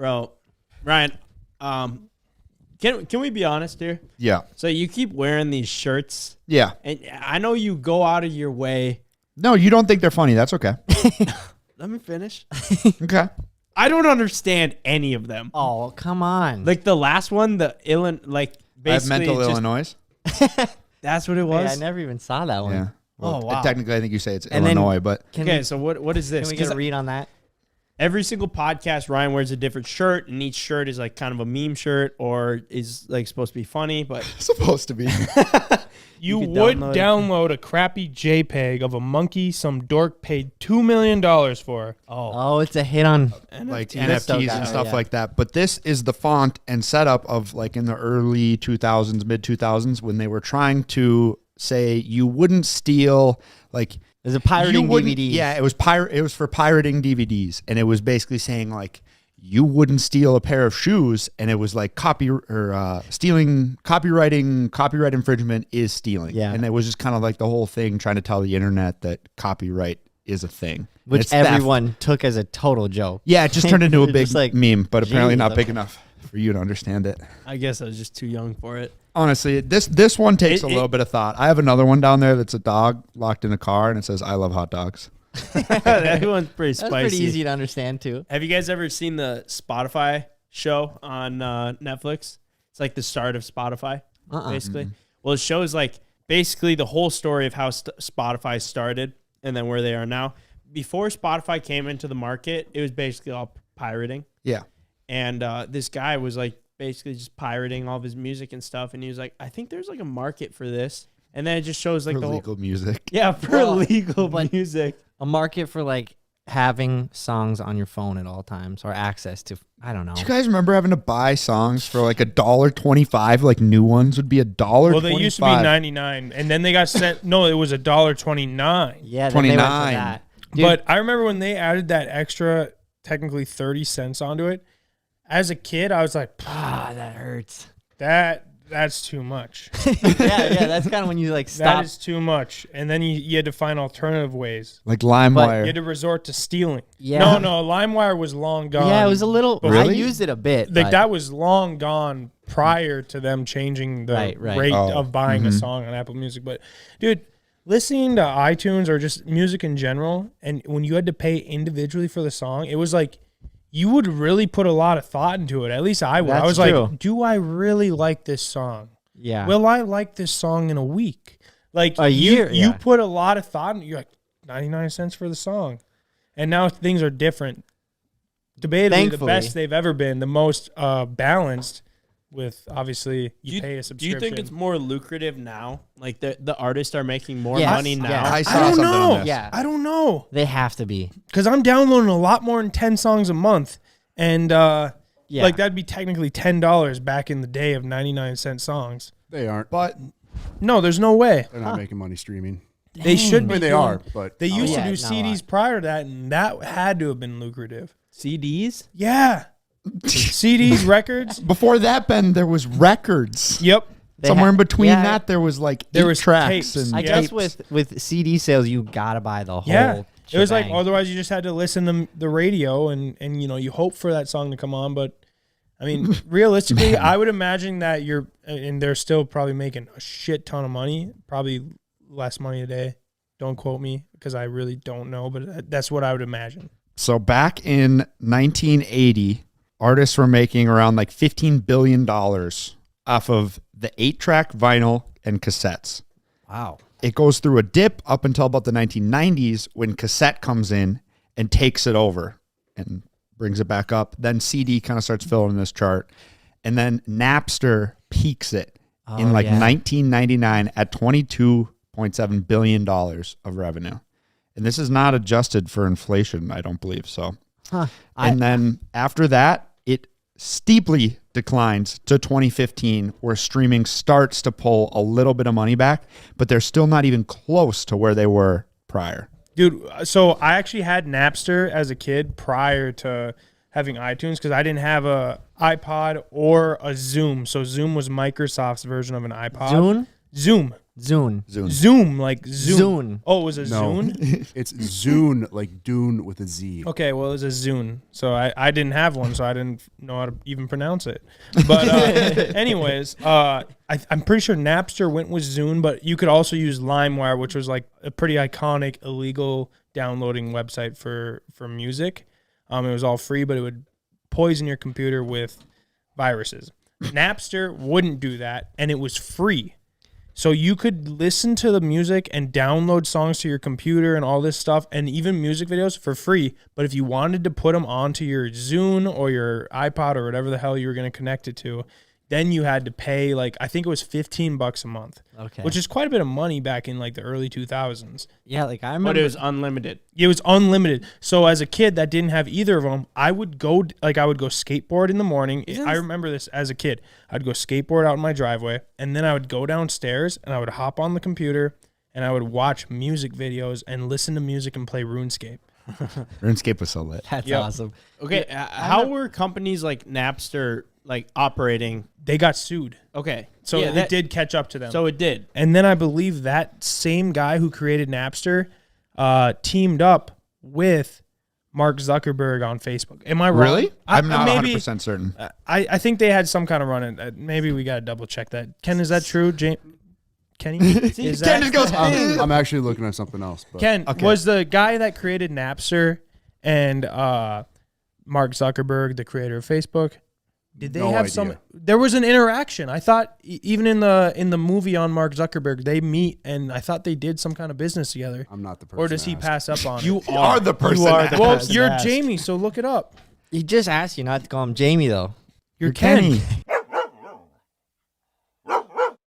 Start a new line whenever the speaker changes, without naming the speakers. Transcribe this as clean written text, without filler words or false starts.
Bro, Ryan, can we be honest here?
Yeah.
So you keep wearing these shirts.
Yeah.
And I know you go out of your way.
No, you don't think they're funny. That's okay.
Let me finish.
Okay.
I don't understand any of them.
Oh, come on.
Like the last one, the
I have mental Illinois.
That's what it was?
Wait, I never even saw that one.
Yeah. Well,
wow.
Technically, I think you say it's
And
Illinois, but
Okay, so what is this?
Can we get a
'Cause
read on that?
every single podcast, Ryan wears a different shirt, and each shirt is like kind of a meme shirt or is like supposed to be funny, but
supposed to be.
You
could
would
download-
download a crappy JPEG of a monkey some dork paid $2 million for.
Oh, it's a hit on.
Like
This still
NFTs
got
and
it,
stuff
yeah.
like that. But this is the font and setup of like in the early 2000s, mid 2000s, when they were trying to say you wouldn't steal like
There's a pirating
you wouldn't-
DVD.
Yeah, it was It was for pirating DVDs, and it was basically saying like you wouldn't steal a pair of shoes, and it was like stealing, copyright infringement is stealing.
Yeah.
And it was just kind of like the whole thing trying to tell the internet that copyright is a thing,
Which
It's theft.
everyone took as a total joke.
Yeah, it just turned into a
It's
big
just like,
meme, but apparently
geez,
not big
okay.
enough for you to understand it.
I guess I was just too young for it.
Honestly, this one takes
It-
a little bit of thought. I have another one down there that's a dog locked in a car, and it says, "I love hot dogs."
That one's pretty
That's
spicy.
pretty easy to understand too.
Have you guys ever seen the Spotify show on Netflix? It's like the start of Spotify, basically. Well, it shows like basically the whole story of how Spotify started and then where they are now. Before Spotify came into the market, it was basically all pirating.
Yeah.
And this guy was like basically just pirating all of his music and stuff. And he was like, I think there's like a market for this. And then it just shows like
For
the
legal music.
Yeah, for
Well,
legal
but-
music.
A market for like having songs on your phone at all times or access to, I don't know.
Do you guys remember having to buy songs for like $1.25? Like new ones would be $1.25.
Well, they used to be 99, and then they got sent. No, it was $1.29.
Yeah, then they went for
29.
that. Dude,
But I remember when they added that extra, technically 30 cents onto it. As a kid, I was like,
that hurts.
that's too much.
yeah, that's kind of when you like
That
stop.
is too much. And then you had to find alternative ways.
Like
You
LimeWire.
had to resort to stealing.
Yeah.
No, LimeWire was long gone.
Yeah, it was a little. I
Really?
used it a bit.
Like
but
that was long gone prior to them changing the
Right.
rate
Oh,
of buying a song on Apple Music. But dude, listening to iTunes or just music in general, and when you had to pay individually for the song, it was like you would really put a lot of thought into it. At least I would. I
That's
was
true.
like, do I really like this song?
Yeah.
Will I like this song in a week? Like
A year,
you
yeah.
put a lot of thought in. You're like 99 cents for the song, and now things are different. Debatably,
Thankfully.
the best they've ever been, the most balanced. With obviously you pay a
Do
subscription.
you think it's more lucrative now? Like the artists are making more
Yes.
money now?
Yeah.
I saw
I don't
something on
know.
this.
Yeah.
I don't know
They have to be.
because I'm downloading a lot more than 10 songs a month, and
Yeah.
like that'd be technically $10 back in the day of 99-cent songs.
They aren't.
But
No, there's no way.
They're not making money streaming.
They should
I
be.
mean, they
doing-
are, but
They used
yeah,
to do
not a
CDs
lot.
prior to that, and that had to have been lucrative.
CDs?
Yeah. CDs, records.
before that, Ben, there was records.
Yep.
They
Somewhere
ha-
in between
yeah.
that, there was like
There
eight
was
tracks.
tapes.
And
I
Yeah.
guess with CD sales, you gotta buy the whole.
Yeah. It was like
shebang.
otherwise you just had to listen to the radio and you know you hope for that song to come on, but I mean realistically I would imagine that and they're still probably making a shit ton of money, probably less money a day. Don't quote me because I really don't know, but that's what I would imagine.
So back in 1980, artists were making around like $15 billion off of the 8-track vinyl and cassettes.
Wow.
It goes through a dip up until about the 1990s when cassette comes in and takes it over and brings it back up. Then CD kind of starts filling this chart. And then Napster peaks it in like 1999 at $22.7 billion of revenue. And this is not adjusted for inflation, I don't believe so.
Huh.
And then after that, it steeply declines to 2015, where streaming starts to pull a little bit of money back, but they're still not even close to where they were prior.
Dude, so I actually had Napster as a kid prior to having iTunes because I didn't have a iPod or a Zoom. So Zoom was Microsoft's version of an iPod.
Zune?
Zoom.
Zune.
Zoom, like Zoom.
Zune.
Oh, it was a
No.
Zune?
It's Zune, like Dune with a Z.
Okay, well, it was a Zune. So I didn't have one, so I didn't know how to even pronounce it. But anyways, I'm pretty sure Napster went with Zune, but you could also use LimeWire, which was like a pretty iconic illegal downloading website for music. It was all free, but it would poison your computer with viruses. Napster wouldn't do that, and it was free. So you could listen to the music and download songs to your computer and all this stuff, and even music videos for free. But if you wanted to put them onto your Zune or your iPod or whatever the hell you were going to connect it to, then you had to pay, like, I think it was $15 a month,
Okay.
which is quite a bit of money back in like the early 2000s.
Yeah, like I remember.
But it was unlimited.
It was unlimited. So as a kid that didn't have either of them, I would go skateboard in the morning. I remember this as a kid. I'd go skateboard out in my driveway, and then I would go downstairs and I would hop on the computer and I would watch music videos and listen to music and play RuneScape.
RuneScape was so lit.
That's
Yep.
awesome.
Okay, how were companies like Napster like operating?
They got sued.
Okay,
So
yeah,
it did catch up to them.
So it did.
And then I believe that same guy who created Napster teamed up with Mark Zuckerberg on Facebook. Am I wrong?
Really? I'm not
maybe,
100% certain.
I think they had some kind of run in. Maybe we got to double check that. Ken, is that true? Kenny? Is
Ken
that,
just goes,
I'm actually looking at something else. But
Ken,
Okay.
was the guy that created Napster and Mark Zuckerberg, the creator of Facebook, did they
No
have
idea.
some? There was an interaction. I thought even in the movie on Mark Zuckerberg, they meet, and I thought they did some kind of business together.
I'm not the person.
Or does
to
he
ask.
pass up on
You
it?
are the person.
You are
that
the
Well,
has-
person.
you're
ask.
Jamie, so look it up.
He just asked you not to call him Jamie though.
You're Ken.
Kenny.